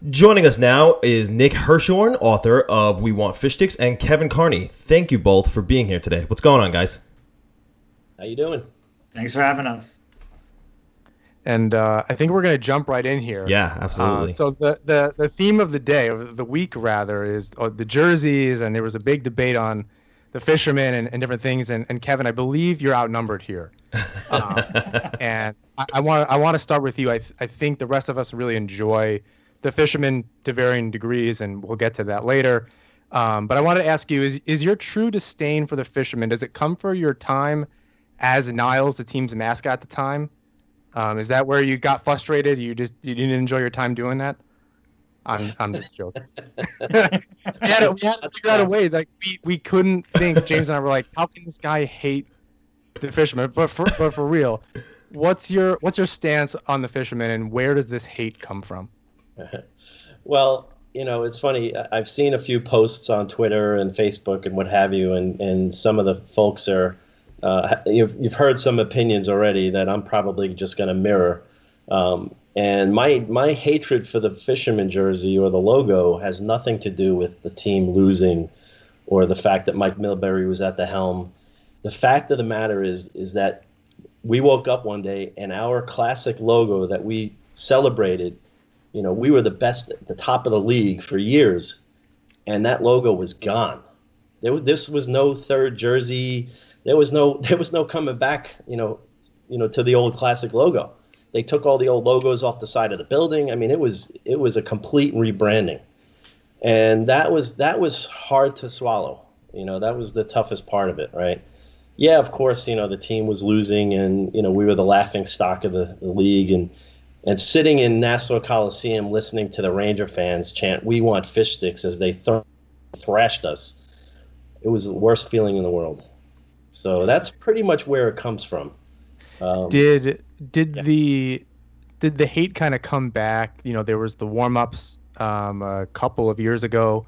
Joining us now is Nick Hirshon, author of We Want Fish Sticks, and Kevin Carney. Thank you both for being here today. What's going on, guys? How you doing? Thanks for having us. And I think we're going to jump right in here. Yeah, absolutely. So the theme of the day, or the week rather, is the jerseys, and there was a big debate on the fishermen and different things. And Kevin, I believe you're outnumbered here. And I want to start with you. I think the rest of us really enjoy the fishermen to varying degrees, and we'll get to that later. But I wanted to ask you: is your true disdain for the fishermen, does it come from your time as Niles, the team's mascot at the time? Is that where you got frustrated? You didn't enjoy your time doing that? I'm just joking. we had to figure out a way. Like we couldn't think. James and I were like, how can this guy hate the fisherman? But for real, what's your stance on the fisherman, and where does this hate come from? Well, it's funny. I've seen a few posts on Twitter and Facebook and what have you, and some of the folks are. You've heard some opinions already that I'm probably just going to mirror. And my hatred for the fisherman jersey or the logo has nothing to do with the team losing or the fact that Mike Milbury was at the helm. The fact of the matter is that we woke up one day and our classic logo that we celebrated, we were the best at the top of the league for years, and that logo was gone. This was no third jersey. There was no coming back, to the old classic logo. They took all the old logos off the side of the building. I mean, it was a complete rebranding, and that was hard to swallow. That was the toughest part of it, right? Yeah, of course, the team was losing, and we were the laughing stock of the league, and sitting in Nassau Coliseum listening to the Ranger fans chant "We want fish sticks" as they thrashed us. It was the worst feeling in the world. So that's pretty much where it comes from. Did the hate kind of come back? There was the warm-ups a couple of years ago.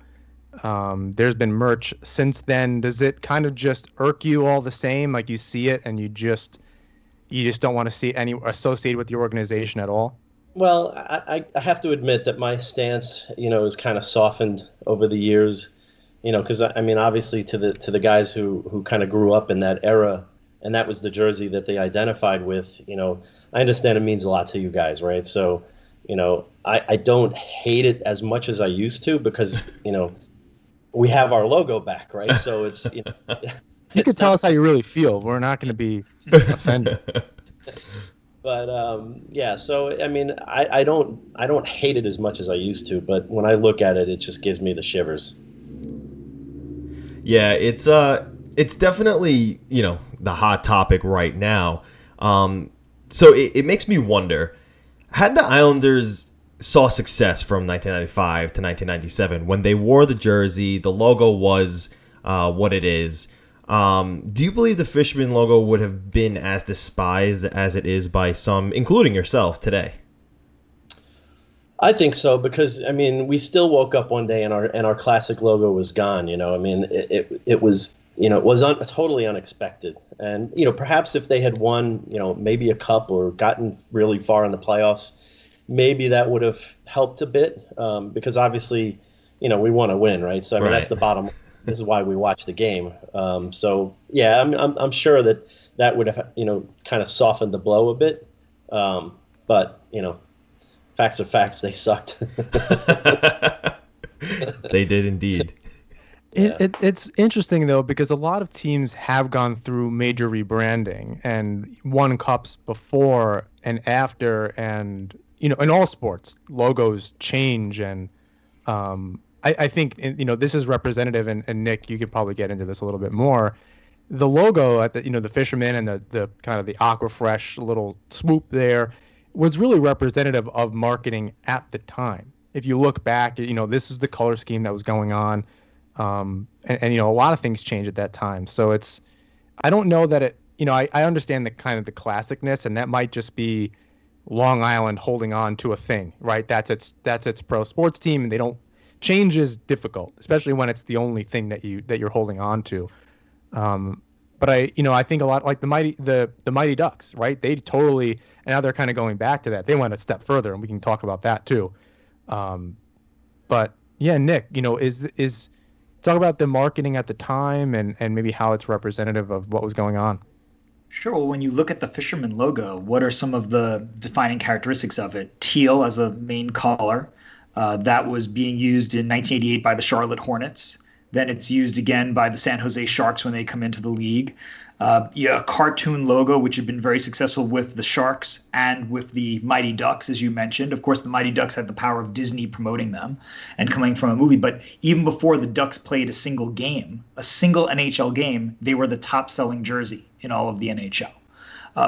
There's been merch since then. Does it kind of just irk you all the same? Like you see it and you just don't want to see it associated with your organization at all? Well, I have to admit that my stance, is kind of softened over the years. Because I mean, obviously, to the guys who kind of grew up in that era, and that was the jersey that they identified with. I understand it means a lot to you guys, right? So, I don't hate it as much as I used to because we have our logo back, right? So it's you can tell us how you really feel. We're not going to be offended. But yeah, so I mean, I don't hate it as much as I used to, but when I look at it, it just gives me the shivers. Yeah, it's definitely, the hot topic right now. So it makes me wonder, had the Islanders saw success from 1995 to 1997 when they wore the jersey, the logo was what it is. Do you believe the Fisherman logo would have been as despised as it is by some, including yourself, today? I think so because I mean we still woke up one day and our classic logo was gone. I mean it was totally unexpected, and perhaps if they had won maybe a cup or gotten really far in the playoffs, maybe that would have helped a bit because obviously we want to win, right? So I mean That's the bottom. This is why we watch the game. So yeah, I'm sure that would have kind of softened the blow a bit, but facts are facts. They sucked. They did indeed. It's interesting though because a lot of teams have gone through major rebranding and won cups before and after, and in all sports logos change, and I think this is representative, and Nick, you could probably get into this a little bit more. The logo at the fisherman and the kind of the aquafresh little swoop there was really representative of marketing at the time. If you look back, this is the color scheme that was going on. And a lot of things changed at that time. So I don't know that it, I understand the kind of the classicness, and that might just be Long Island holding on to a thing, right? That's its pro sports team, and they don't, change is difficult, especially when it's the only thing that you're holding on to. But I think a lot like the Mighty Ducks, right? They totally, and now they're kind of going back to that. They went a step further, and we can talk about that too. But yeah, Nick, is talk about the marketing at the time and maybe how it's representative of what was going on. Sure. Well, when you look at the fisherman logo, what are some of the defining characteristics of it? Teal as a main color. That was being used in 1988 by the Charlotte Hornets. Then it's used again by the San Jose Sharks when they come into the league. Yeah, a cartoon logo, which had been very successful with the Sharks and with the Mighty Ducks, as you mentioned. Of course, the Mighty Ducks had the power of Disney promoting them and coming from a movie. But even before the Ducks played a single game, a single NHL game, they were the top selling jersey in all of the NHL.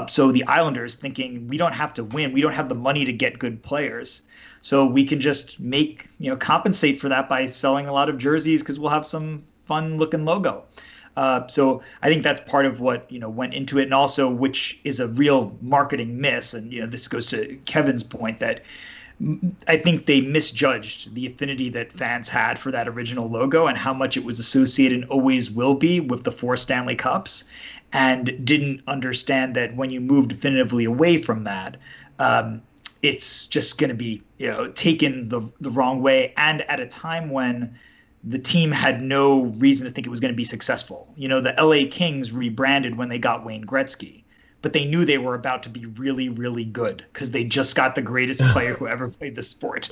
So the Islanders thinking, we don't have to win. We don't have the money to get good players. So we can just compensate for that by selling a lot of jerseys because we'll have some fun looking logo. So I think that's part of what went into it, and also which is a real marketing miss. And this goes to Kevin's point that I think they misjudged the affinity that fans had for that original logo and how much it was associated and always will be with the 4 Stanley Cups, and didn't understand that when you move definitively away from that, it's just going to be taken the wrong way, and at a time when the team had no reason to think it was going to be successful. The LA Kings rebranded when they got Wayne Gretzky, but they knew they were about to be really, really good because they just got the greatest player who ever played the sport.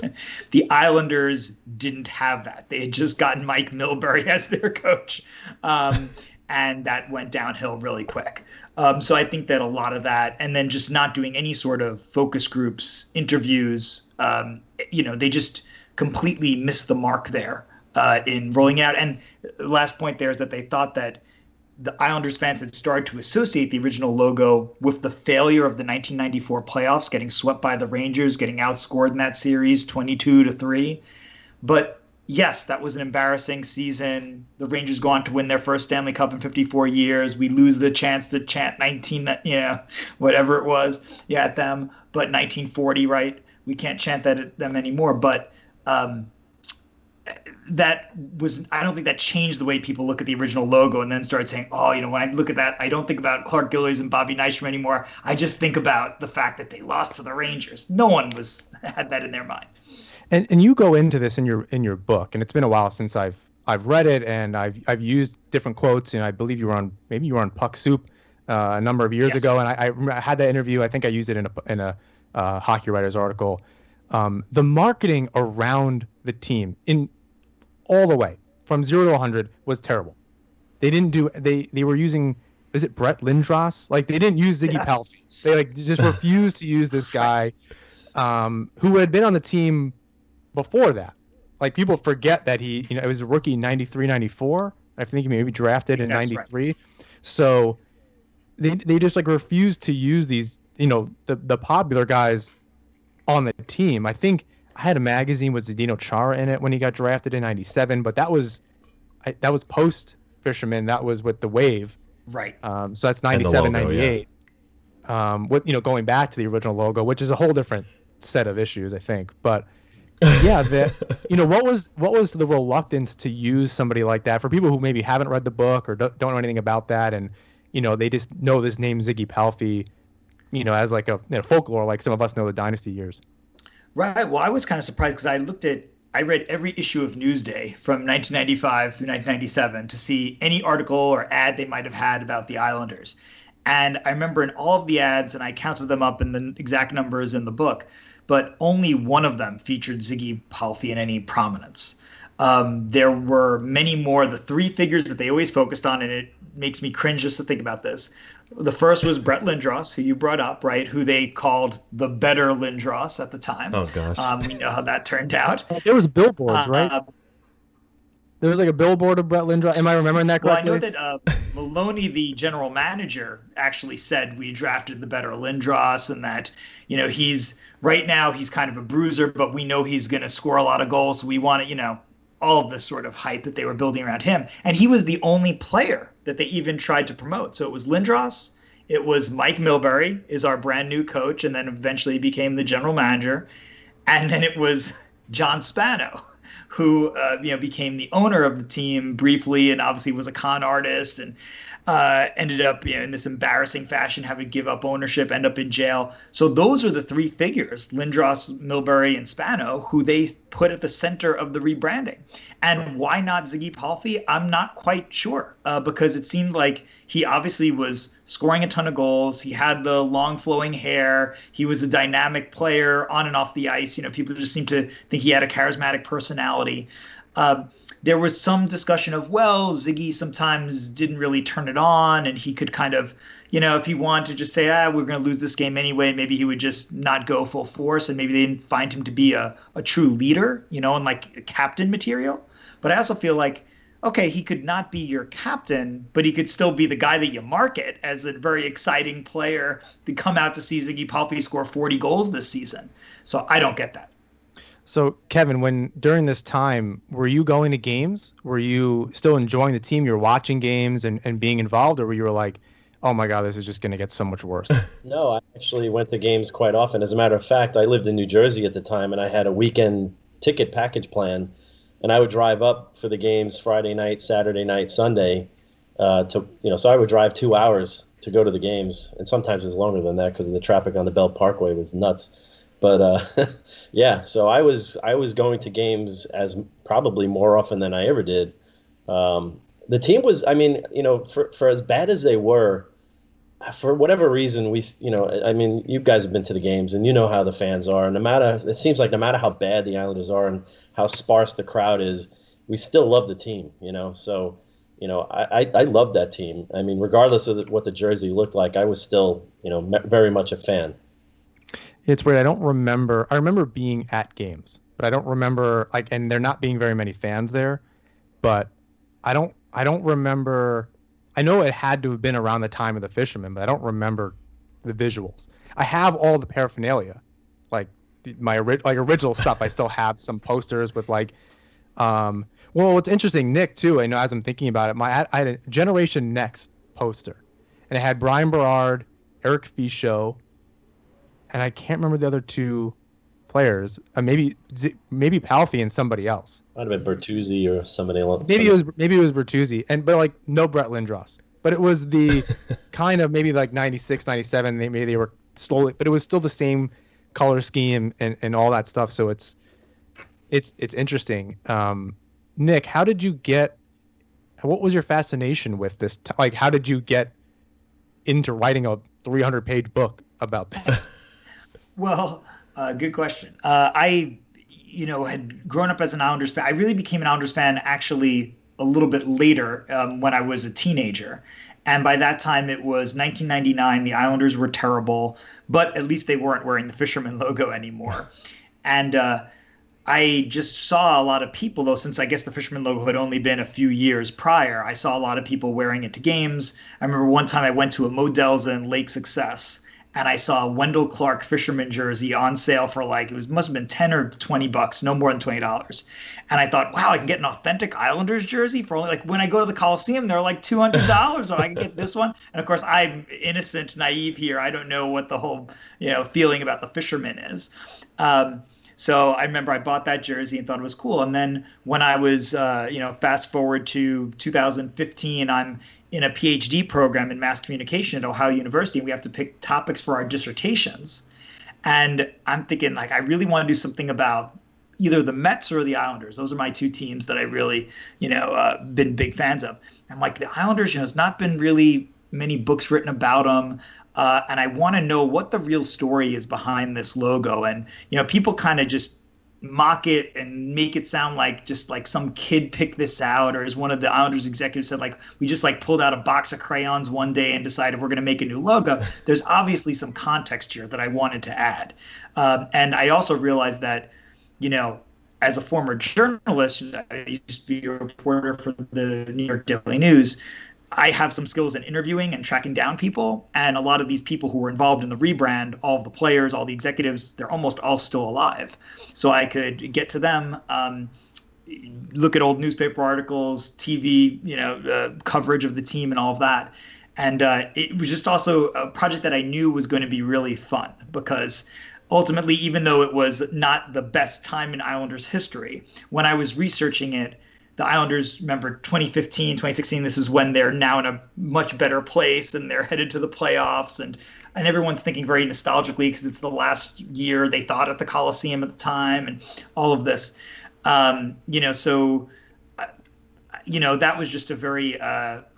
The Islanders didn't have that. They had just gotten Mike Milbury as their coach, and that went downhill really quick. So I think that a lot of that, and then just not doing any sort of focus groups, interviews, they just completely missed the mark there. In rolling out. And the last point there is that they thought that the Islanders fans had started to associate the original logo with the failure of the 1994 playoffs, getting swept by the Rangers, getting outscored in that series 22-3. But yes, that was an embarrassing season. The Rangers go on to win their first Stanley Cup in 54 years. We lose the chance to chant 19, whatever it was, at them. But 1940, right? We can't chant that at them anymore. But I don't think that changed the way people look at the original logo and then started saying, when I look at that, I don't think about Clark Gillies and Bobby Nystrom anymore. I just think about the fact that they lost to the Rangers. No one had that in their mind. And you go into this in your book, and it's been a while since I've read it, and I've used different quotes, and I believe you were on Puck Soup a number of years ago, and I had that interview. I think I used it in a Hockey Writers article. The marketing around the team in all the way from 0 to 100 was terrible. They didn't do. They were using. Is it Brett Lindros? Like, they didn't use Ziggy Palffy. They just refused to use this guy, who had been on the team before that. Like, people forget that he, it was a rookie in 93, 94. I think he maybe drafted in 93. Right. So they just refused to use these, the popular guys on the team. I think I had a magazine with Zdeno Chara in it when he got drafted in 97, but that was post Fisherman. That was with the Wave. Right. So that's 97, logo, 98. Yeah. With, going back to the original logo, which is a whole different set of issues, I think. But yeah, what was the reluctance to use somebody like that for people who maybe haven't read the book or don't know anything about that, and they just know this name Ziggy Palffy, as like a folklore, like some of us know the Dynasty years. Right. Well, I was kind of surprised because I read every issue of Newsday from 1995 through 1997 to see any article or ad they might have had about the Islanders. And I remember in all of the ads, and I counted them up in the exact numbers in the book, but only one of them featured Ziggy Palffy in any prominence. There were many more. The 3 figures that they always focused on, and it makes me cringe just to think about this. The first was Brett Lindros, who you brought up, right? Who they called the better Lindros at the time. Oh, gosh. We know how that turned out. There was billboards, right? There was like a billboard of Brett Lindros. Am I remembering that correctly? Well, I know that Maloney, the general manager, actually said we drafted the better Lindros, and that, he's right now he's kind of a bruiser, but we know he's going to score a lot of goals. So we want to, all of this sort of hype that they were building around him. And he was the only player that they even tried to promote. So it was Lindros, it was Mike Milbury is our brand new coach, and then eventually became the general manager. And then it was John Spano, who became the owner of the team briefly, and obviously was a con artist. And ended up in this embarrassing fashion, having to give up ownership, end up in jail. So those are the three figures, Lindros, Milbury, and Spano, who they put at the center of the rebranding. And why not Ziggy Palffy? I'm not quite sure, because it seemed like he obviously was scoring a ton of goals. He had the long flowing hair. He was a dynamic player on and off the ice. People just seemed to think he had a charismatic personality. There was some discussion of, well, Ziggy sometimes didn't really turn it on, and he could kind of, if he wanted to just say, we're going to lose this game anyway, maybe he would just not go full force, and maybe they didn't find him to be a true leader, and like a captain material. But I also feel like, okay, he could not be your captain, but he could still be the guy that you market as a very exciting player to come out to see Ziggy Palffy score 40 goals this season. So I don't get that. So, Kevin, during this time, were you going to games? Were you still enjoying the team? You were watching games and being involved, or were you like, oh my God, this is just going to get so much worse? No, I actually went to games quite often. As a matter of fact, I lived in New Jersey at the time, and I had a weekend ticket package plan, and I would drive up for the games Friday night, Saturday night, Sunday. So I would drive 2 hours to go to the games, and sometimes it was longer than that because the traffic on the Belt Parkway was nuts. But yeah, so I was going to games as probably more often than I ever did. The team was, for as bad as they were, for whatever reason, you guys have been to the games and you know how the fans are. And it seems like no matter how bad the Islanders are and how sparse the crowd is, we still love the team. So I love that team. Regardless of what the jersey looked like, I was still very much a fan. It's weird. I don't remember. I remember being at games, but I don't remember and there not being very many fans there. But I don't remember. I know it had to have been around the time of the Fisherman, but I don't remember the visuals. I have all the paraphernalia, my original stuff. I still have some posters with well, what's interesting, Nick too. I know as I'm thinking about it, I had a Generation Next poster, and it had Brian Berard, Eric Fichaud, and I can't remember the other two players. Maybe Palffy and somebody else. Might have been Bertuzzi or somebody else. Maybe it was Bertuzzi, but no Brett Lindros. But it was the kind of maybe 96, 97. Maybe they were slowly, but it was still the same color scheme and all that stuff. So it's interesting. Nick, how did you get? What was your fascination with this? How did you get into writing a 300-page book about this? Well, good question. I had grown up as an Islanders fan. I really became an Islanders fan actually a little bit later, when I was a teenager. And by that time, it was 1999. The Islanders were terrible, but at least they weren't wearing the Fisherman logo anymore. And I just saw a lot of people, though, since I guess the Fisherman logo had only been a few years prior, I saw a lot of people wearing it to games. I remember one time I went to a Modell's in Lake Success, and I saw a Wendell Clark Fisherman jersey on sale for must have been 10 or 20 bucks, no more than $20. And I thought, wow, I can get an authentic Islanders jersey for only when I go to the Coliseum, they're like $200, or I can get this one. And of course, I'm innocent, naive here. I don't know what the whole, feeling about the Fisherman is. So I remember I bought that jersey and thought it was cool. And then when I was, fast forward to 2015, I'm in a PhD program in mass communication at Ohio University, and we have to pick topics for our dissertations. And I'm thinking, I really want to do something about either the Mets or the Islanders. Those are my two teams that I really, been big fans of. I'm like, the Islanders, there's not been really many books written about them. And I want to know what the real story is behind this logo. And, people kind of just mock it and make it sound like some kid picked this out, or as one of the Islanders executives said, we just pulled out a box of crayons one day and decided we're going to make a new logo. There's obviously some context here that I wanted to add. And I also realized that, as a former journalist, I used to be a reporter for the New York Daily News. I have some skills in interviewing and tracking down people. And a lot of these people who were involved in the rebrand, all of the players, all the executives, they're almost all still alive. So I could get to them, look at old newspaper articles, TV, coverage of the team and all of that. And it was just also a project that I knew was going to be really fun, because ultimately, even though it was not the best time in Islanders history, when I was researching it, the Islanders, remember 2015, 2016, this is when they're now in a much better place and they're headed to the playoffs, and everyone's thinking very nostalgically because it's the last year they thought at the Coliseum at the time and all of this. So that was just a very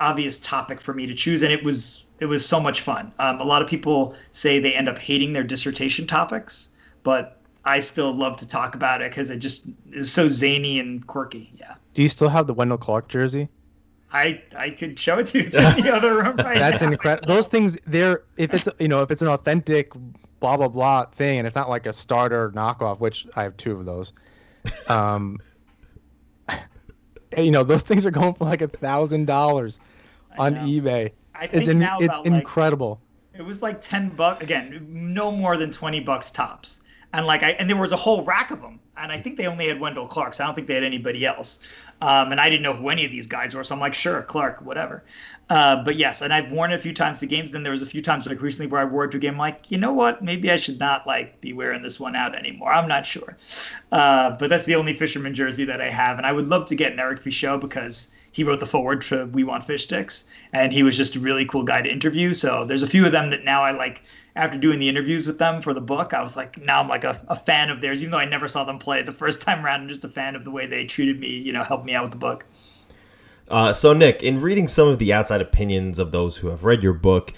obvious topic for me to choose, and it was so much fun. A lot of people say they end up hating their dissertation topics, but I still love to talk about it because it was so zany and quirky. Yeah. Do you still have the Wendell Clark jersey? I could show it to you. It's in the other room right That's now. incredible. Those things, if it's an authentic blah blah blah thing, and it's not like a starter knockoff, which I have 2 of those. Those things are going for like $1,000 on eBay. It's incredible. It was like $10 again, no more than $20 tops. And there was a whole rack of them, and I think they only had Wendell Clark, so I don't think they had anybody else. And I didn't know who any of these guys were, so I'm like, sure, Clark, whatever. But yes, and I've worn it a few times to games. Then there was a few times like recently where I wore it to a game, like, you know what, maybe I should not be wearing this one out anymore. I'm not sure. But that's the only fisherman jersey that I have, and I would love to get an Eric Fichaud because he wrote the foreword to We Want Fish Sticks, and he was just a really cool guy to interview. So there's a few of them that now I like. After doing the interviews with them for the book, I was like, now I'm like a fan of theirs, even though I never saw them play the first time around. I'm just a fan of the way they treated me, helped me out with the book. So, Nick, in reading some of the outside opinions of those who have read your book,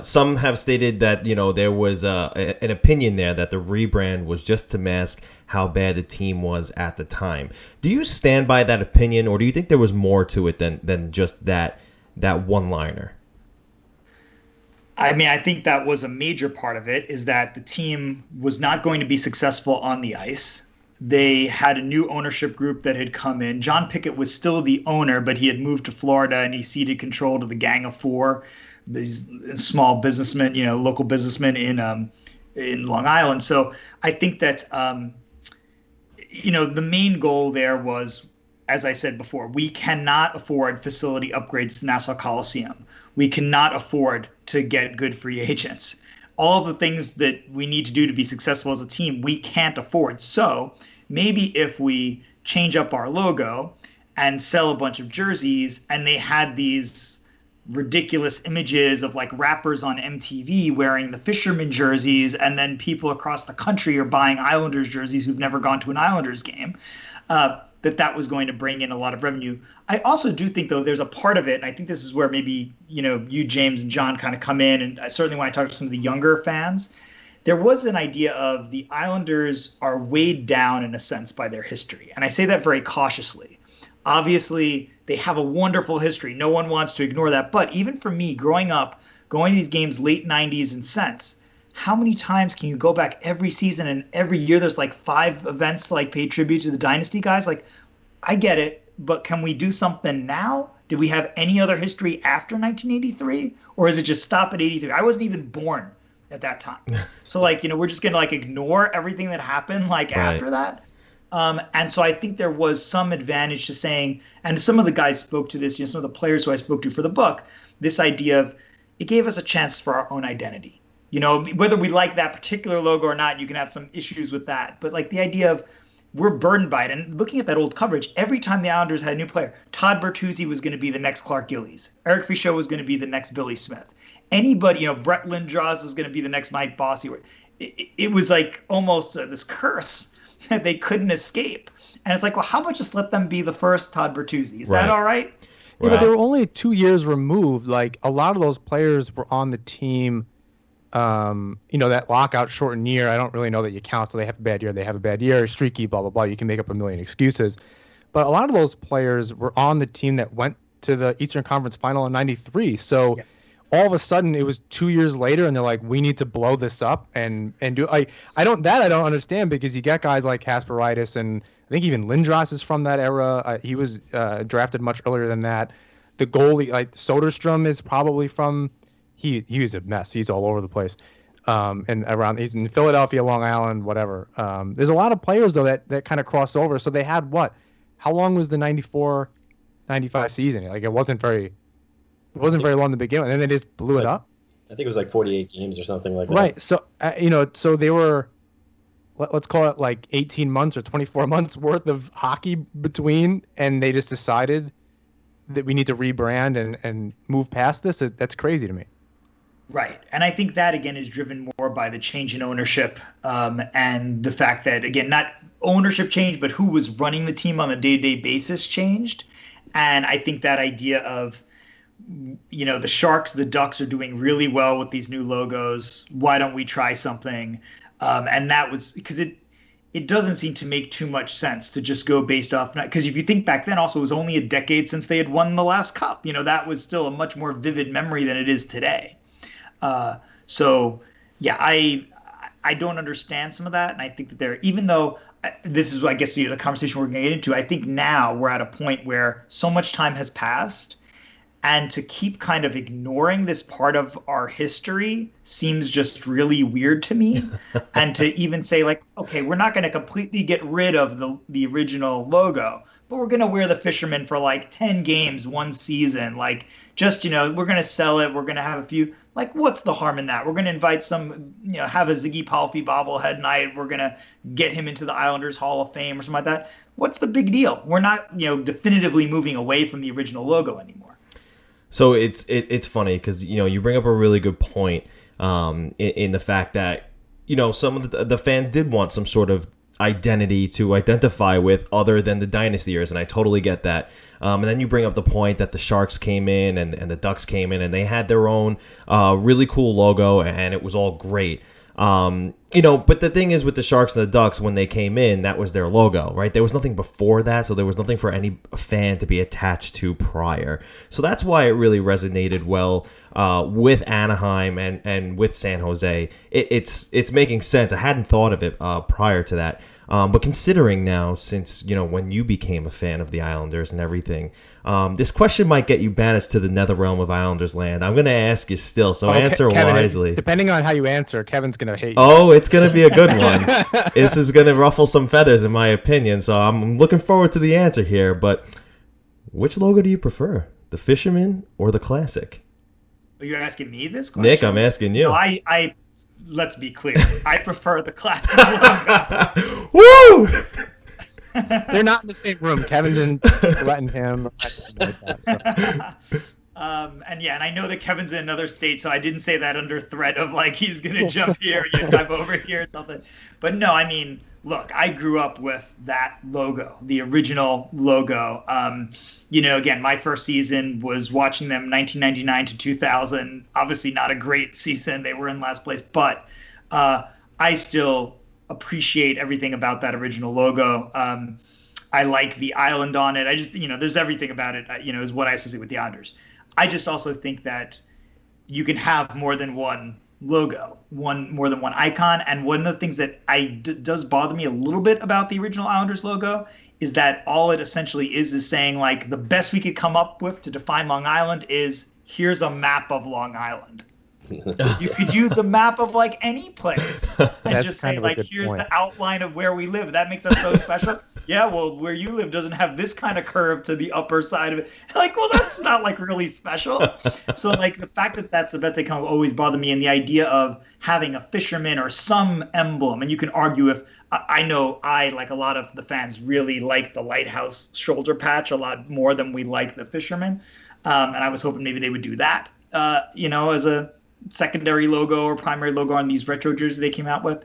some have stated that, there was an opinion there that the rebrand was just to mask how bad the team was at the time. Do you stand by that opinion, or do you think there was more to it than just that one-liner? I mean, I think that was a major part of it, is that the team was not going to be successful on the ice. They had a new ownership group that had come in. John Pickett was still the owner, but he had moved to Florida and he ceded control to the Gang of Four, these small businessmen, local businessmen in Long Island. So I think that, the main goal there was, as I said before, we cannot afford facility upgrades to Nassau Coliseum. We cannot afford to get good free agents. All of the things that we need to do to be successful as a team, we can't afford. So maybe if we change up our logo and sell a bunch of jerseys, and they had these ridiculous images of like rappers on MTV wearing the fisherman jerseys, and then people across the country are buying Islanders jerseys who've never gone to an Islanders game, that was going to bring in a lot of revenue. I also do think, though, there's a part of it, and I think this is where maybe, you, James, and John kind of come in, and certainly when I talk to some of the younger fans, there was an idea of the Islanders are weighed down in a sense by their history. And I say that very cautiously. Obviously, they have a wonderful history. No one wants to ignore that. But even for me, growing up, going to these games late 90s and since, how many times can you go back every season and every year there's like 5 events to pay tribute to the Dynasty guys? I get it, but can we do something now? Did we have any other history after 1983? Or is it just stop at 83? I wasn't even born at that time. So we're just going to ignore everything that happened after that. And so I think there was some advantage to saying, and some of the guys spoke to this, some of the players who I spoke to for the book, this idea of it gave us a chance for our own identity. Whether we like that particular logo or not, you can have some issues with that. But the idea of we're burdened by it. And looking at that old coverage, every time the Islanders had a new player, Todd Bertuzzi was going to be the next Clark Gillies. Eric Fichaud was going to be the next Billy Smith. Anybody, Brett Lindros is going to be the next Mike Bossy. It was almost this curse that they couldn't escape. And it's well, how about just let them be the first Todd Bertuzzi? Is that all right? Yeah, but they were only 2 years removed. A lot of those players were on the team. That lockout shortened year, I don't really know that you count. So they have a bad year, streaky, blah, blah, blah. You can make up a million excuses. But a lot of those players were on the team that went to the Eastern Conference Final in 93. So all of a sudden it was 2 years later and they're like, we need to blow this up and do I don't understand, because you got guys like Kasparaitis, and I think even Lindros is from that era. He was drafted much earlier than that. The goalie, Soderstrom, is probably from, he was a mess. He's all over the place. And around, he's in Philadelphia, Long Island, whatever. There's a lot of players though that kind of crossed over. So they had how long was the 94-95 season? It wasn't very long to begin with, and then they just blew it up. I think it was 48 games or something like that. Right. So so they were, let's call it like 18 months or 24 months worth of hockey between, and they just decided that we need to rebrand and move past this. That's crazy to me. Right. And I think that, again, is driven more by the change in ownership, and the fact that, again, not ownership change, but who was running the team on a day-to-day basis changed. And I think that idea of, the Sharks, the Ducks are doing really well with these new logos. Why don't we try something? And that was because it doesn't seem to make too much sense to just go based off, because if you think back then, also, it was only a decade since they had won the last cup. That was still a much more vivid memory than it is today. So yeah, I don't understand some of that, and I think that even though this is, I guess, the conversation we're going to get into, I think now we're at a point where so much time has passed, and to keep kind of ignoring this part of our history seems just really weird to me. And to even say, like, okay, we're not going to completely get rid of the original logo, but we're going to wear the fisherman for like 10 games one season. Like, just, we're going to sell it. We're going to have a few. Like, what's the harm in that? We're going to invite some, have a Ziggy Palfy bobblehead night. We're going to get him into the Islanders Hall of Fame or something like that. What's the big deal? We're not, definitively moving away from the original logo anymore. So it's funny because you bring up a really good point in the fact that some of the fans did want some sort of identity to identify with other than the dynasty years, and I totally get that. And then you bring up the point that the Sharks came in and the Ducks came in and they had their own really cool logo, and it was all great. But the thing is, with the Sharks and the Ducks, when they came in, that was their logo, right? There was nothing before that, so there was nothing for any fan to be attached to prior. So that's why it really resonated well with Anaheim and with San Jose. It's making sense. I hadn't thought of it prior to that. But considering now, since, when you became a fan of the Islanders and everything, this question might get you banished to the nether realm of Islanders land. I'm going to ask you still, so answer Kevin, wisely. Depending on how you answer, Kevin's going to hate you. Oh, it's going to be a good one. This is going to ruffle some feathers, in my opinion, so I'm looking forward to the answer here. But which logo do you prefer, the Fisherman or the Classic? Are you asking me this question? Nick, I'm asking you. No, I let's be clear. I prefer the Classic logo. Woo! They're not in the same room. Kevin didn't threaten him or anything like that. So. And I know that Kevin's in another state, so I didn't say that under threat of like he's gonna jump here, dive over here or something. But no, I mean, look, I grew up with that logo, the original logo. Again, my first season was watching them 1999 to 2000. Obviously, not a great season; they were in last place, but I still appreciate everything about that original logo. I like the island on it. I just, there's everything about it, is what I associate with the Islanders. I just also think that you can have more than one logo, more than one icon. And one of the things that does bother me a little bit about the original Islanders logo is that all it essentially is saying, like, the best we could come up with to define Long Island is, here's a map of Long Island. You could use a map of like any place and just say, like, here's the outline of where we live. That makes us so special. Yeah, well, where you live doesn't have this kind of curve to the upper side of it. Like, well, that's not like really special. So like the fact that that's the best, they kind of always bother me. And the idea of having a fisherman or some emblem, and you can argue if I know like a lot of the fans really like the lighthouse shoulder patch a lot more than we like the fisherman. And I was hoping maybe they would do that, as a secondary logo or primary logo on these retro jerseys they came out with.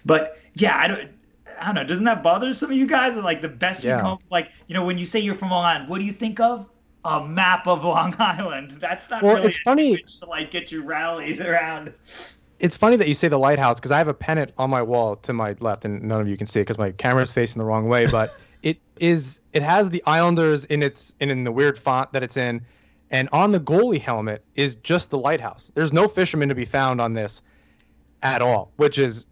But yeah, I don't know. Doesn't that bother some of you guys? Like the best you come, like, when you say you're from Long Island, what do you think of? A map of Long Island. That's not really it's funny to like get you rallied around. It's funny that you say the lighthouse, because I have a pennant on my wall to my left, and none of you can see it because my camera's facing the wrong way. But it has the Islanders in the weird font that it's in. And on the goalie helmet is just the lighthouse. There's no fisherman to be found on this at all, which is,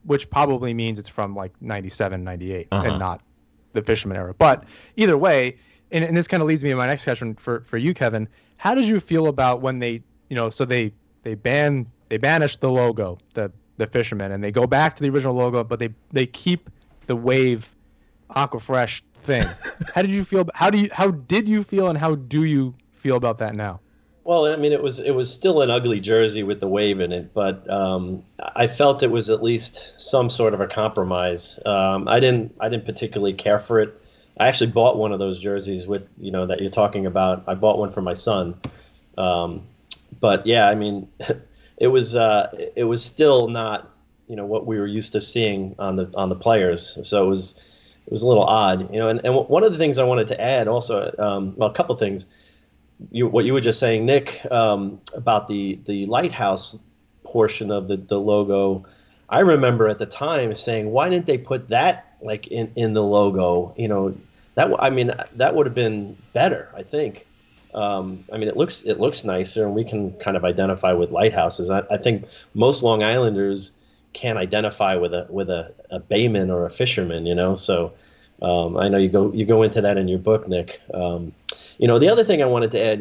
which probably means it's from like 97, 98 and not the fisherman era. But either way, and this kind of leads me to my next question for you, Kevin. How did you feel about when they, so they banished the logo, the fisherman, and they go back to the original logo, but they keep the wave Aquafresh thing. How did you feel? How did you feel, and how do you feel about that now? Well, I mean, it was still an ugly jersey with the wave in it, but I felt it was at least some sort of a compromise. I didn't particularly care for it. I actually bought one of those jerseys with that you're talking about. I bought one for my son. Um, but yeah, I mean, it was still not what we were used to seeing on the players. So it was a little odd. And one of the things I wanted to add also, well, a couple things. What you were just saying, Nick, about the lighthouse portion of the logo. I remember at the time saying, why didn't they put that like in the logo? I mean, that would have been better, I think. I mean, it looks nicer, and we can kind of identify with lighthouses. I think most Long Islanders can't identify with a bayman or a fisherman. So I know you go into that in your book, Nick. The other thing I wanted to add,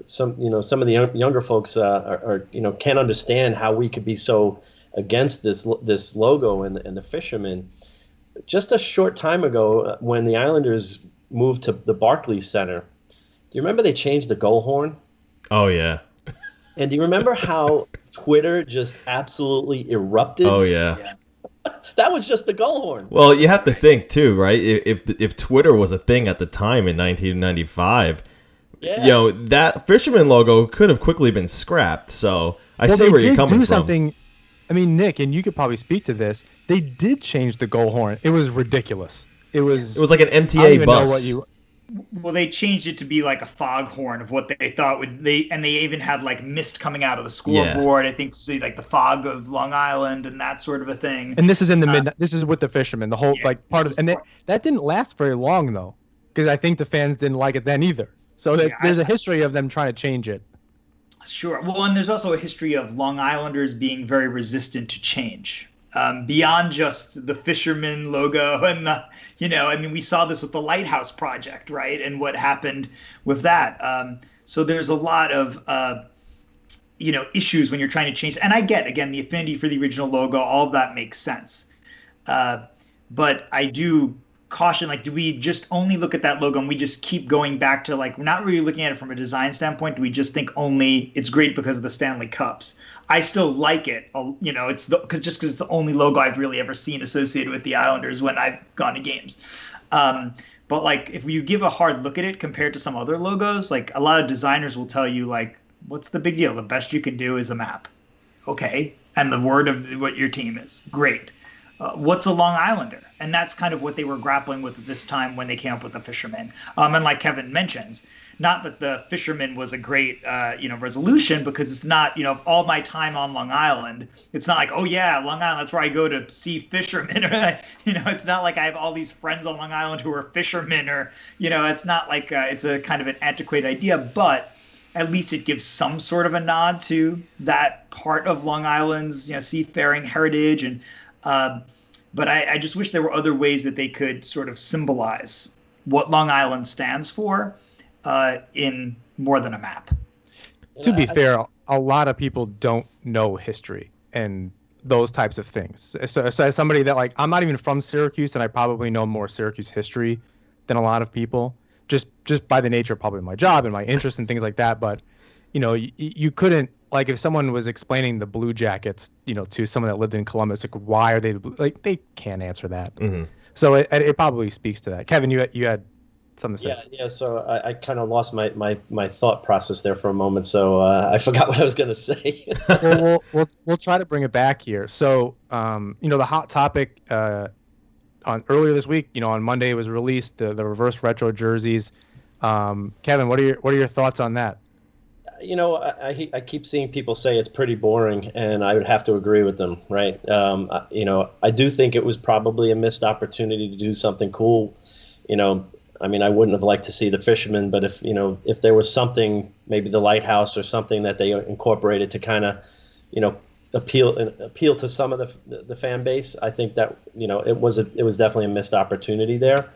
some of the younger folks are can't understand how we could be so against this logo and the fishermen. Just a short time ago, when the Islanders moved to the Barclays Center, do you remember they changed the goal horn? Oh yeah. And do you remember how Twitter just absolutely erupted? Oh yeah. Yeah. That was just the goal horn. Well, you have to think too, right? If Twitter was a thing at the time in 1995, Yeah. that fisherman logo could have quickly been scrapped. So I see they where you're did coming do from. something. I mean, Nick, and you could probably speak to this. They did change the goal horn. It was ridiculous. It was. It was like an I don't MTA even bus. know what you. Well, they changed it to be like a foghorn of what they thought and they even had like mist coming out of the scoreboard. I think so, like the fog of Long Island and that sort of a thing. And this is in the mid. This is with the fishermen. The whole Yeah, like part this of, is and part- that didn't last very long though, because I think the fans didn't like it then either. So Yeah, there's a history of them trying to change it. Sure. Well, and there's also a history of Long Islanders being very resistant to change. Beyond just the fisherman logo and I mean, we saw this with the Lighthouse Project, right? And what happened with that. So there's a lot of, issues when you're trying to change. And I get, again, the affinity for the original logo, all of that makes sense. But I do caution, like, do we just only look at that logo and we just keep going back to, like, we're not really looking at it from a design standpoint? Do we just think only it's great because of the Stanley Cups? I still like it, it's because it's the only logo I've really ever seen associated with the Islanders when I've gone to games. But like, if you give a hard look at it compared to some other logos, like a lot of designers will tell you, like, what's the big deal? The best you can do is a map. Okay. And the word of what your team is. Great. What's a Long Islander? And that's kind of what they were grappling with at this time when they came up with the fisherman. And like Kevin mentions, not that the fisherman was a great, resolution, because it's not, all my time on Long Island, it's not like, oh yeah, Long Island, that's where I go to see fishermen. Or, it's not like I have all these friends on Long Island who are fishermen, or, it's not like it's a kind of an antiquated idea, but at least it gives some sort of a nod to that part of Long Island's, seafaring heritage. And but I just wish there were other ways that they could sort of symbolize what Long Island stands for in more than a map. To be fair, a lot of people don't know history and those types of things. So as somebody that, like, I'm not even from Syracuse, and I probably know more Syracuse history than a lot of people, just by the nature of probably my job and my interest and things like that. But you couldn't, like, if someone was explaining the Blue Jackets, to someone that lived in Columbus, like, why are they like, they can't answer that. Mm-hmm. So it probably speaks to that. Kevin, you had something to say. Yeah. So I kind of lost my thought process there for a moment. So I forgot what I was going to say. Well, we'll try to bring it back here. So the hot topic on earlier this week, on Monday, it was released, the reverse retro jerseys. Kevin, what are your thoughts on that? I keep seeing people say it's pretty boring, and I would have to agree with them, right? I do think it was probably a missed opportunity to do something cool. I mean, I wouldn't have liked to see the fisherman, but if there was something, maybe the lighthouse or something that they incorporated to kind of, appeal to some of the fan base, I think that it was definitely a missed opportunity there,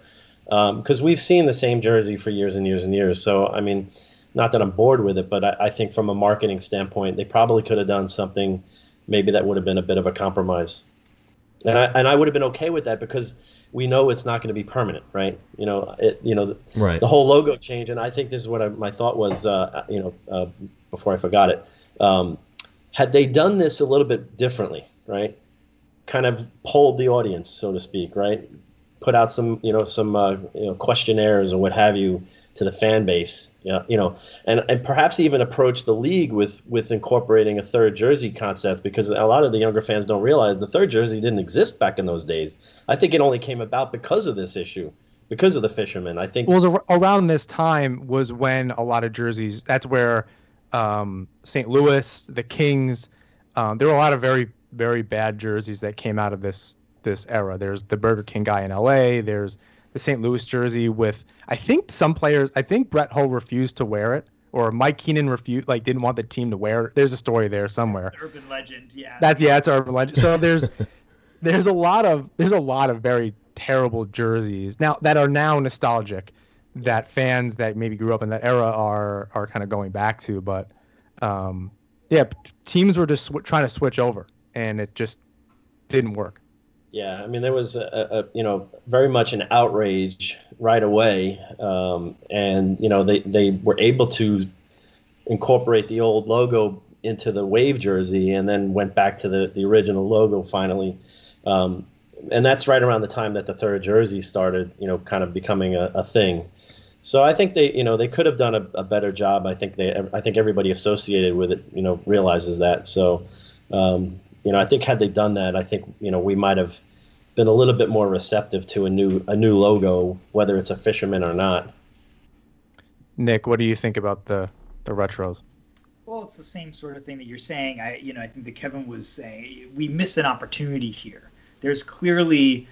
because we've seen the same jersey for years and years and years. So I mean, not that I'm bored with it, but I think from a marketing standpoint, they probably could have done something maybe that would have been a bit of a compromise. And I would have been okay with that, because we know it's not going to be permanent, right? Right. The whole logo change, and I think this is what my thought was, before I forgot it. Had they done this a little bit differently, right? Kind of polled the audience, so to speak, right? Put out some questionnaires or what have you to the fan base, and perhaps even approach the league with incorporating a third jersey concept, because a lot of the younger fans don't realize the third jersey didn't exist back in those days. I think it only came about because of this issue, because of the fishermen. I think. Well, around this time was when a lot of jerseys. That's where St. Louis, the Kings. There were a lot of very, very bad jerseys that came out of this era. There's the Burger King guy in LA. There's the St. Louis jersey with, I think some players, I think Brett Hull refused to wear it, or Mike Keenan didn't want the team to wear it. There's a story there somewhere. Urban legend, yeah. It's urban legend. So there's a lot of very terrible jerseys now that are now nostalgic, that fans that maybe grew up in that era are kind of going back to. But teams were just trying to switch over, and it just didn't work. Yeah, I mean, there was very much an outrage right away, and they were able to incorporate the old logo into the Wave jersey, and then went back to the original logo finally, and that's right around the time that the third jersey started, kind of becoming a thing. So I think they could have done a better job. I think everybody associated with it, realizes that. So. I think had they done that, I think we might have been a little bit more receptive to a new logo, whether it's a fisherman or not. Nick, what do you think about the retros? Well, it's the same sort of thing that you're saying. I think that Kevin was saying we miss an opportunity here. There's clearly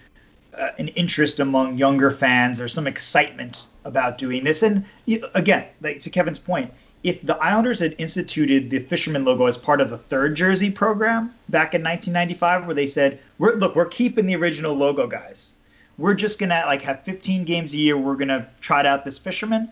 an interest among younger fans. There's some excitement about doing this, and again, like to Kevin's point. If the Islanders had instituted the fisherman logo as part of the third jersey program back in 1995, where they said, we're keeping the original logo, guys. We're just going to have 15 games a year. We're going to try out this fisherman.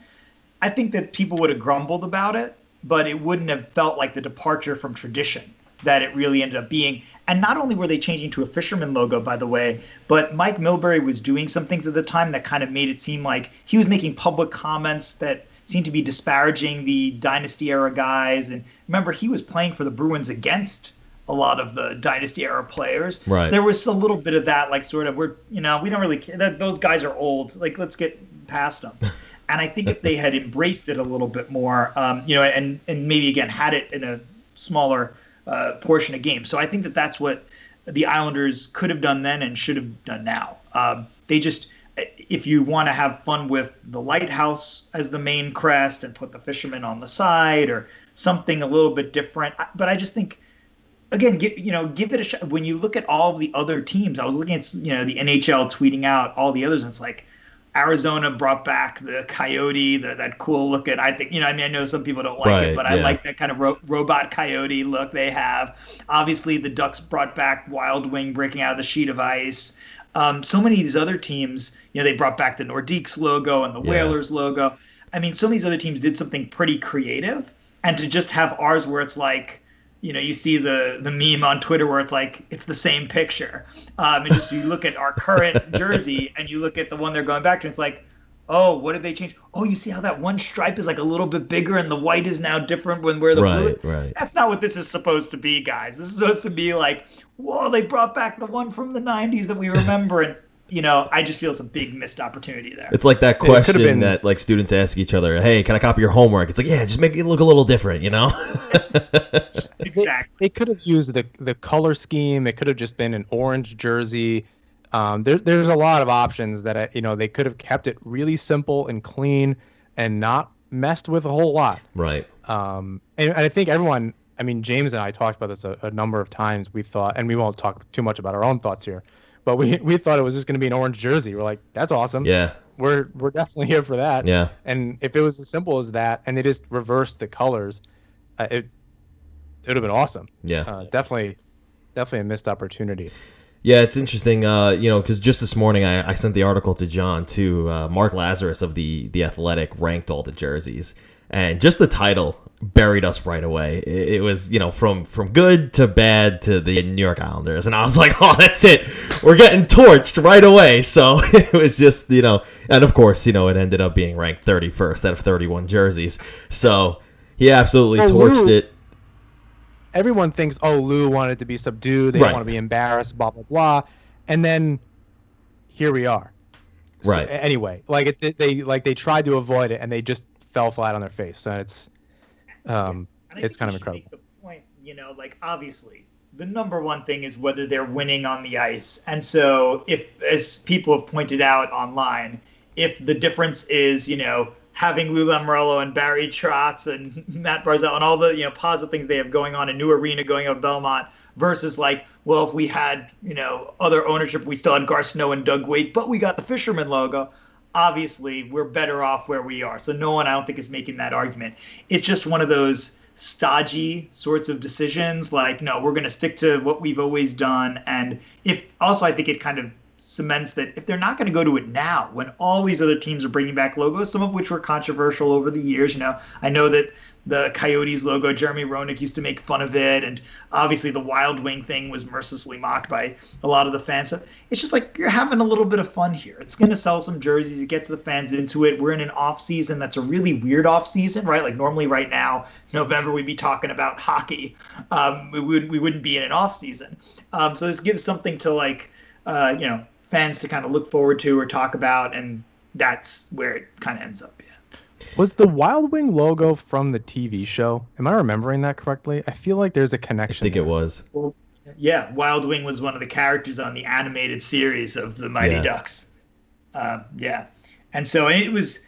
I think that people would have grumbled about it, but it wouldn't have felt like the departure from tradition that it really ended up being. And not only were they changing to a fisherman logo, by the way, but Mike Milbury was doing some things at the time that kind of made it seem like he was making public comments that seemed to be disparaging the Dynasty era guys. And remember, he was playing for the Bruins against a lot of the Dynasty era players. Right. So there was a little bit of that, we don't really care. Those guys are old. Let's get past them. And I think if they had embraced it a little bit more, and maybe again had it in a smaller portion of games. So I think that that's what the Islanders could have done then and should have done now. If you want to have fun with the lighthouse as the main crest and put the fisherman on the side or something a little bit different. But I just think, again, give it a shot. When you look at all the other teams, I was looking at, the NHL tweeting out all the others, and it's like Arizona brought back the coyote, that cool looking, I think, I know some people don't like it, but I like that kind of robot coyote look they have. Obviously, the Ducks brought back Wild Wing breaking out of the sheet of ice. So many of these other teams, they brought back the Nordiques logo and the Whalers logo. I mean, some of these other teams did something pretty creative. And to just have ours where it's like, you see the meme on Twitter where it's like, it's the same picture. And just you look at our current jersey and you look at the one they're going back to, and it's like, oh, what did they change? Oh, you see how that one stripe is like a little bit bigger and the white is now different where the blue is? Right. That's not what this is supposed to be, guys. This is supposed to be like, whoa, they brought back the one from the 90s that we remember. And, I just feel it's a big missed opportunity there. It's like that question that students ask each other, hey, can I copy your homework? It's like, yeah, just make it look a little different, Exactly. They could have used the color scheme. It could have just been an orange jersey. There's a lot of options that they could have kept it really simple and clean and not messed with a whole lot. Right. And I think everyone, James and I talked about this a number of times. We thought, and we won't talk too much about our own thoughts here, but we thought it was just going to be an orange jersey. We're like, that's awesome. Yeah. We're definitely here for that. Yeah. And if it was as simple as that, and they just reversed the colors, it would have been awesome. Yeah. Definitely a missed opportunity. Yeah, it's interesting, because just this morning I sent the article to John too. Mark Lazarus of the Athletic ranked all the jerseys, and just the title buried us right away. It was, from good to bad to the New York Islanders, and I was like, oh, that's it. We're getting torched right away. So it was just, and of course, it ended up being ranked 31st out of 31 jerseys. So he absolutely torched it. Everyone thinks, Lou wanted to be subdued. They don't want to be embarrassed, blah, blah, blah. And then here we are. Right. So, anyway, they tried to avoid it, and they just fell flat on their face. So it's kind of incredible. Make the point, obviously, the number one thing is whether they're winning on the ice. And so if, as people have pointed out online, if the difference is, having Lou Lamoriello and Barry Trotz and Matt Barzal and all the, positive things they have going on, a new arena going up Belmont versus if we had, other ownership, we still had Gar Snow and Doug Weight, but we got the Fisherman logo. Obviously, we're better off where we are. So no one, I don't think, is making that argument. It's just one of those stodgy sorts of decisions. No, we're going to stick to what we've always done. And I think it kind of cements that if they're not going to go to it now, when all these other teams are bringing back logos, some of which were controversial over the years. I know that the Coyotes logo, Jeremy Roenick used to make fun of it, and obviously the Wild Wing thing was mercilessly mocked by a lot of the fans. So it's just you're having a little bit of fun here. It's going to sell some jerseys. It gets the fans into it. We're in an off season that's a really weird off season, right? Normally right now, November, we'd be talking about hockey. We wouldn't be in an off season. So this gives something to fans to kind of look forward to or talk about, and that's where it kind of ends up. Was the Wild Wing logo from the TV show? Am I remembering that correctly? I feel like there's a connection. I think it was. Well, yeah, Wild Wing was one of the characters on the animated series of the Mighty Ducks. And so it was.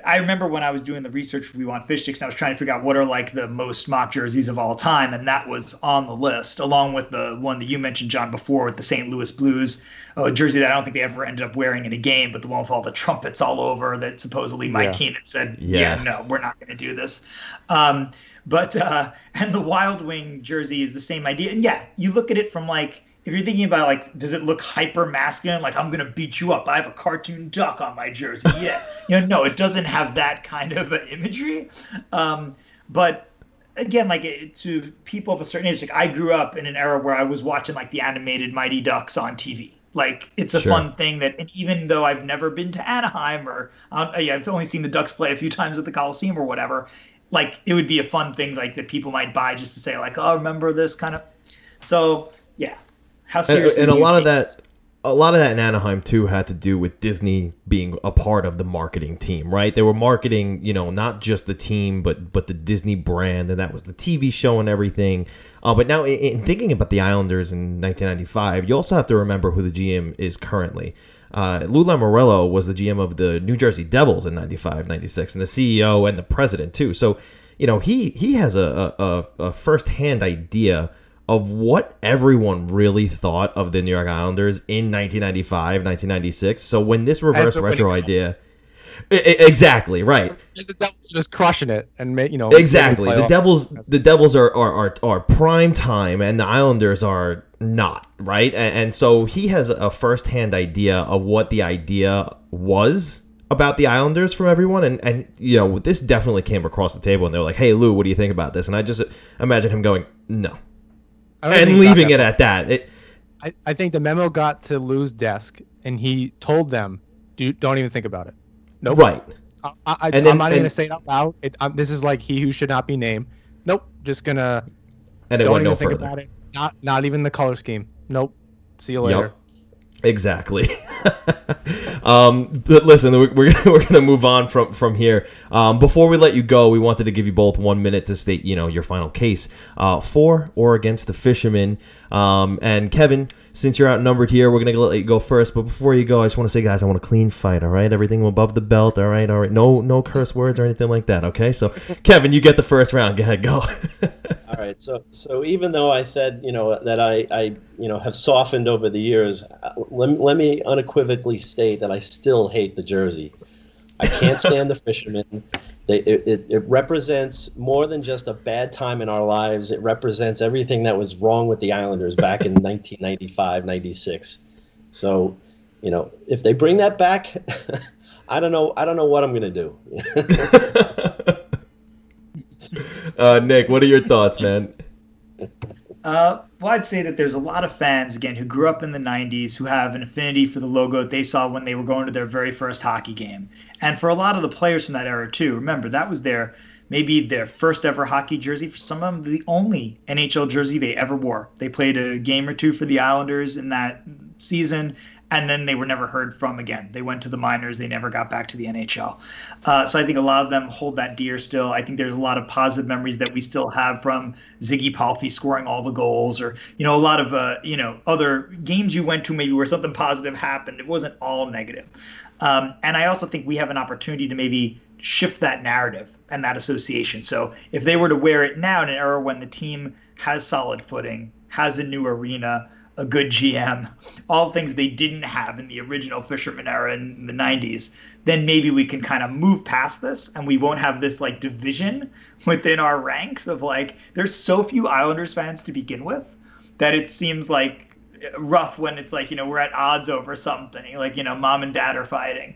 I remember when I was doing the research for We Want Fish Sticks, and I was trying to figure out what are the most mock jerseys of all time, and that was on the list, along with the one that you mentioned, John, before with the St. Louis Blues, a jersey that I don't think they ever ended up wearing in a game, but the one with all the trumpets all over that supposedly Mike Keenan said, no, we're not going to do this. And the Wild Wing jersey is the same idea. And you look at it from if you're thinking about does it look hyper masculine? I'm going to beat you up. I have a cartoon duck on my jersey. Yeah. No, it doesn't have that kind of imagery. But again, to people of a certain age, I grew up in an era where I was watching the animated Mighty Ducks on TV. It's a fun thing that, and even though I've never been to Anaheim or I've only seen the Ducks play a few times at the Coliseum or whatever, it would be a fun thing that people might buy just to say remember this kind of. So yeah. How seriously? And a lot of that in Anaheim too had to do with Disney being a part of the marketing team, right? They were marketing, not just the team, but the Disney brand, and that was the TV show and everything. But now, in thinking about the Islanders in 1995, you also have to remember who the GM is currently. Lou Lamoriello was the GM of the New Jersey Devils in 95, 96, and the CEO and the president too. So, he has a firsthand idea of what everyone really thought of the New York Islanders in 1995, 1996. So when this reverse retro idea... Exactly, right. The Devils are just crushing it and exactly. The Devils are prime time and the Islanders are not, right? And so he has a firsthand idea of what the idea was about the Islanders from everyone, and this definitely came across the table, and they're like, "Hey Lou, what do you think about this?" And I just imagine him going, "No." And leaving it at that. I think the memo got to Lou's desk, and he told them, "Don't even think about it." Nope. Right. I'm not even going to say it out loud. This is he who should not be named. Nope. Just going to... And it don't went even no think further. about it. Not even the color scheme. Nope. See you later. Yep. Exactly. But listen, we're gonna move on from here. Before we let you go, we wanted to give you both 1 minute to state your final case for or against the Fisherman. And Kevin, since you're outnumbered here, we're gonna let you go first. But before you go, I just want to say, guys, I want a clean fight. All right, everything above the belt. All right. No curse words or anything like that. Okay. So Kevin, you get the first round. Go ahead, go. All right. So even though I said that I have softened over the years, let me unequivocally state that I still hate the jersey. I can't stand the Fisherman. It represents more than just a bad time in our lives. It represents everything that was wrong with the Islanders back in 1995, 96. So, if they bring that back, I don't know what I'm going to do. Nick, what are your thoughts, man? Well, I'd say that there's a lot of fans, again, who grew up in the 90s who have an affinity for the logo that they saw when they were going to their very first hockey game. And for a lot of the players from that era, too, remember, that was maybe their first ever hockey jersey. For some of them, the only NHL jersey they ever wore. They played a game or two for the Islanders in that season, and then they were never heard from again. They went to the minors. They never got back to the NHL. So I think a lot of them hold that dear still. I think there's a lot of positive memories that we still have from Ziggy Palffy scoring all the goals, or a lot of other games you went to maybe where something positive happened. It wasn't all negative. And I also think we have an opportunity to maybe shift that narrative and that association. So if they were to wear it now in an era when the team has solid footing, has a new arena, a good GM, all things they didn't have in the original Fisherman era in the 90s, then maybe we can kind of move past this and we won't have this like division within our ranks of like, there's so few Islanders fans to begin with that it seems like rough when it's like, we're at odds over something, like, mom and dad are fighting.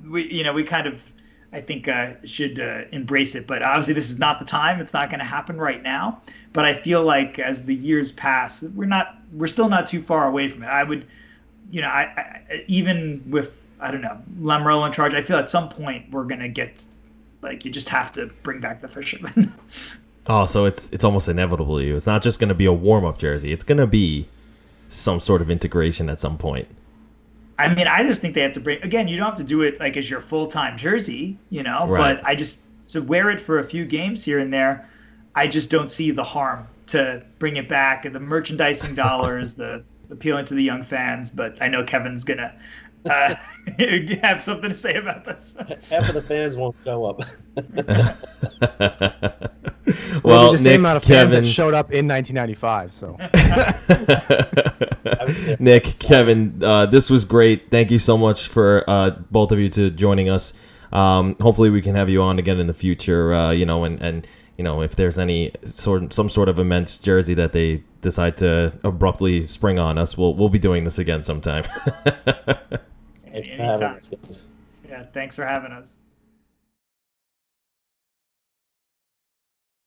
We kind of, I think, should embrace it. But obviously this is not the time. It's not going to happen right now. But I feel like as the years pass, we're still not too far away from it. I would, even with, I don't know, Lamoriello in charge, I feel at some point we're going to get, like, you just have to bring back the fisherman. Oh, so it's almost inevitable. It's not just going to be a warm-up jersey. It's going to be some sort of integration at some point. I mean, I just think they have to bring, again, you don't have to do it like as your full-time jersey, right. But to wear it for a few games here and there, I just don't see the harm to bring it back, and the merchandising dollars, the appealing to the young fans. But I know Kevin's going to have something to say about this. Half of the fans won't show up. Well, the same amount of fans that showed up in 1995. So, Nick, Kevin, this was great. Thank you so much for both of you to joining us. Hopefully, we can have you on again in the future. And if there's some sort of immense jersey that they decide to abruptly spring on us, we'll be doing this again sometime. Anytime. Yeah, thanks for having us.